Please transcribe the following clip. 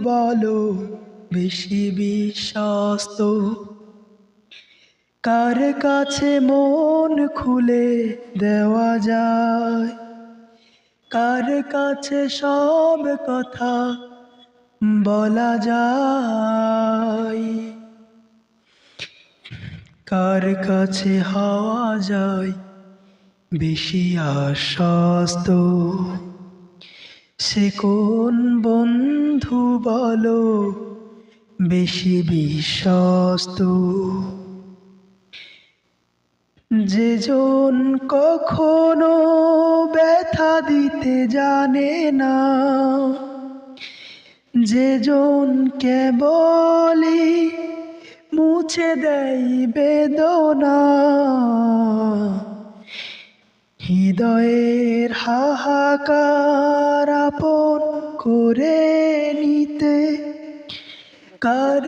বলো বেশি বিশ্বস্ত? কার কাছে মন খুলে দেওয়া যায়? কার কাছে সব কথা বলা যায়? কার কাছে হওয়া যায় বেশি আশ্বস্ত? সে কোন বন্ধু বলো বেশি বিশ্বস্ত? যেজন কখনো ব্যথা দিতে জানে না, যেজন কেবলই মুছে দেয় বেদনা, হৃদয়ের হাহাকার আপন করে নিতে কার